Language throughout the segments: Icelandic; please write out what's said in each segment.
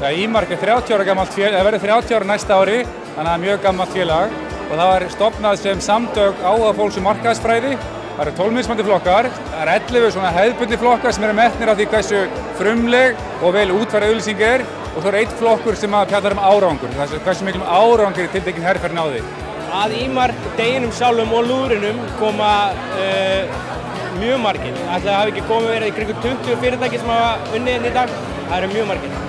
Já, Ímark er 30 ára gamalt félag, það verður 30 ára næsta ári, þannig að það er mjög gamalt félag og það var stofnað sem samtök áhugafólks markaðsfræði. Það eru 12 mismunandi flokkar, það eru 11 svona hefðbundni flokkar sem eru metnir af því hversu frumleg og vel útfærð auglýsing er og svo er einn flokkur sem fjallar árangur, hversu miklum árangur tiltekin herferð náði. Að Ímark, deginum sjálfum og lúðrinum koma mjög margir. Ætli það hafi ekki verið í kringum 20 fyrirtæki sem hafa unnið hérna í dag. Það eru mjög margir.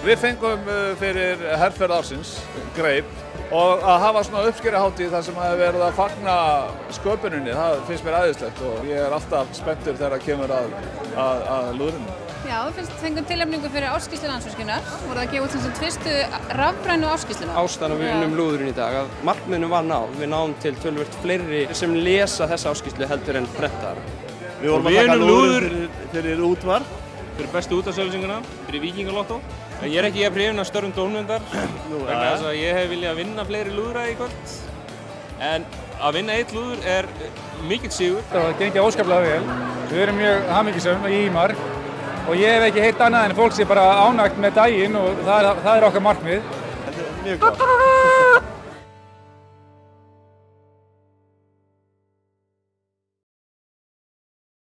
Við fengum fyrir herferð ársins greip og að hafa svona uppskeruhátíð þar sem hefur verið að fagna sköpuninni, það finnst mér æðislegt og ég er alltaf spenntur þegar það kemur að lúðrinu. Já, við fengum tilnefningu fyrir ársskýrslu Landsvirkjunar, voru að gefa út sem fyrstu rafrænu ársskýrsluna. Ástæðan við unnum lúðurinn í dag að markmiðinu var náð. Við náum til töluvert fleiri sem lesa þessa ársskýrslu heldur en prentaðar. Við vorum að taka lúður fyrir útvarp. Fyrir bestu útvarpsauglýsinguna, fyrir Víkingalottó. Ég er ekki hrifinn af störfum dómnefndar vegna þess að ég hef viljað vinna fleiri lúðra í kvöld. En að vinna eitt lúður er mikill sigur. Það gengur óskaplega vel. Við erum mjög hamingjusöm í Ímark og ég hef ekki heyrt annað en fólk sé bara ánægt með daginn og það er okkar markmið. Þetta er mjög gott.